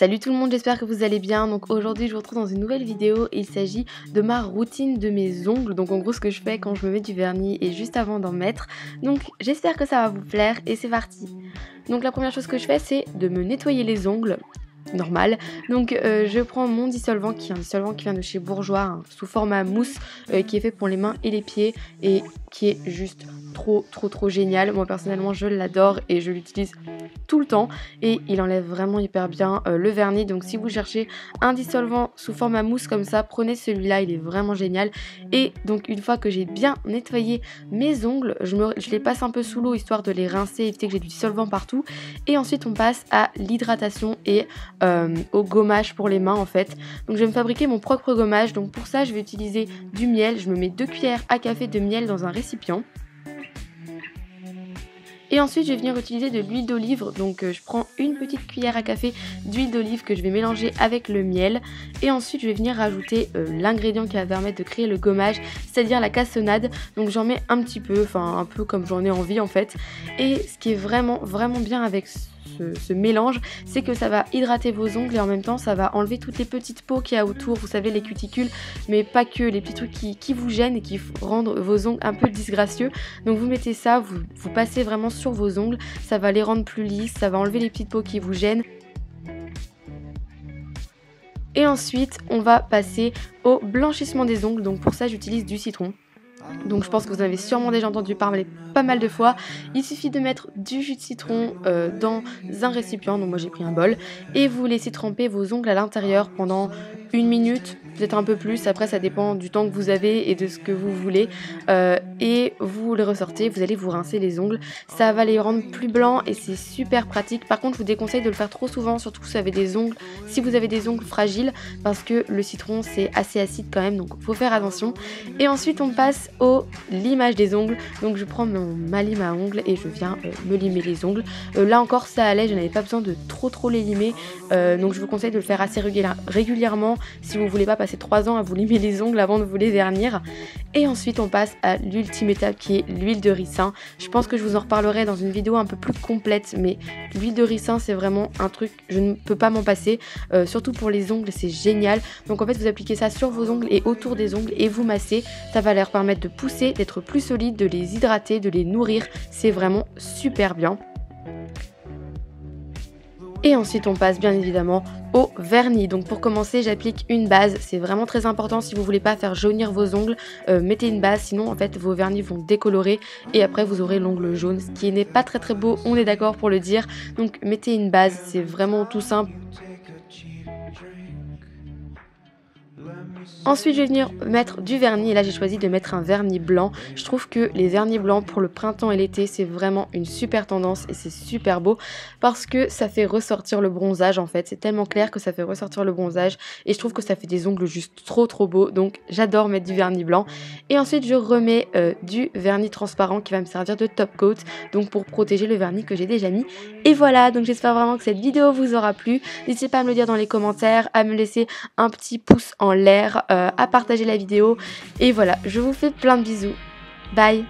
Salut tout le monde, j'espère que vous allez bien. Donc aujourd'hui je vous retrouve dans une nouvelle vidéo et il s'agit de ma routine de mes ongles. Donc en gros ce que je fais quand je me mets du vernis et juste avant d'en mettre. Donc j'espère que ça va vous plaire et c'est parti. Donc la première chose que je fais c'est de me nettoyer les ongles. Normal. Donc je prends mon dissolvant qui est un dissolvant qui vient de chez Bourjois sous format mousse qui est fait pour les mains et les pieds et qui est juste trop génial. Moi personnellement je l'adore et je l'utilise tout le temps et il enlève vraiment hyper bien le vernis. Donc si vous cherchez un dissolvant sous format mousse comme ça, prenez celui-là, il est vraiment génial. Et donc une fois que j'ai bien nettoyé mes ongles, je les passe un peu sous l'eau histoire de les rincer, éviter que j'ai du dissolvant partout. Et ensuite on passe à l'hydratation et au gommage pour les mains en fait. Donc je vais me fabriquer mon propre gommage. Donc pour ça je vais utiliser du miel. Je me mets 2 cuillères à café de miel dans un récipient. Et ensuite je vais venir utiliser de l'huile d'olive, donc je prends une petite cuillère à café d'huile d'olive que je vais mélanger avec le miel. Et ensuite je vais venir rajouter l'ingrédient qui va permettre de créer le gommage, c'est-à-dire la cassonade. Donc j'en mets un petit peu, enfin un peu comme j'en ai envie en fait. Et ce qui est vraiment bien avec ce mélange, c'est que ça va hydrater vos ongles et en même temps ça va enlever toutes les petites peaux qu'il y a autour, vous savez les cuticules, mais pas que, les petits trucs qui vous gênent et qui rendent vos ongles un peu disgracieux. Donc vous mettez ça, vous passez vraiment sur vos ongles, ça va les rendre plus lisses, ça va enlever les petites peaux qui vous gênent. Et ensuite on va passer au blanchissement des ongles, donc pour ça j'utilise du citron. Donc je pense que vous avez sûrement déjà entendu parler pas mal de fois. Il suffit de mettre du jus de citron dans un récipient, donc moi j'ai pris un bol, et vous laissez tremper vos ongles à l'intérieur pendant 1 minute, peut-être un peu plus, après ça dépend du temps que vous avez et de ce que vous voulez. Et vous les ressortez, vous allez vous rincer les ongles, ça va les rendre plus blancs et c'est super pratique. Par contre je vous déconseille de le faire trop souvent, surtout si vous avez des ongles fragiles, parce que le citron c'est assez acide quand même, donc faut faire attention. Et ensuite on passe au limage des ongles. Donc je prends ma lime à ongles et je viens me limer les ongles. Là encore ça allait, je n'avais pas besoin de trop les limer, donc je vous conseille de le faire assez régulièrement si vous voulez pas passer 3 ans à vous limer les ongles avant de vous les vernir. Et ensuite on passe à l'ultime étape qui est l'huile de ricin. Je pense que je vous en reparlerai dans une vidéo un peu plus complète, mais l'huile de ricin c'est vraiment un truc, je ne peux pas m'en passer, surtout pour les ongles c'est génial. Donc en fait vous appliquez ça sur vos ongles et autour des ongles et vous massez, ça va leur permettre de pousser, d'être plus solides, de les hydrater, de les nourrir, c'est vraiment super bien. Et ensuite on passe bien évidemment au vernis. Donc pour commencer j'applique une base, c'est vraiment très important si vous voulez pas faire jaunir vos ongles, mettez une base, sinon en fait vos vernis vont décolorer et après vous aurez l'ongle jaune, ce qui n'est pas très beau, on est d'accord pour le dire. Donc mettez une base, c'est vraiment tout simple. Ensuite je vais venir mettre du vernis et là j'ai choisi de mettre un vernis blanc. Je trouve que les vernis blancs pour le printemps et l'été c'est vraiment une super tendance et c'est super beau parce que ça fait ressortir le bronzage en fait. C'est tellement clair que ça fait ressortir le bronzage et je trouve que ça fait des ongles juste trop beaux. Donc j'adore mettre du vernis blanc. Et ensuite je remets du vernis transparent qui va me servir de top coat, donc pour protéger le vernis que j'ai déjà mis. Et voilà, donc j'espère vraiment que cette vidéo vous aura plu. N'hésitez pas à me le dire dans les commentaires, à me laisser un petit pouce en l'air, à partager la vidéo. Et voilà, je vous fais plein de bisous. Bye!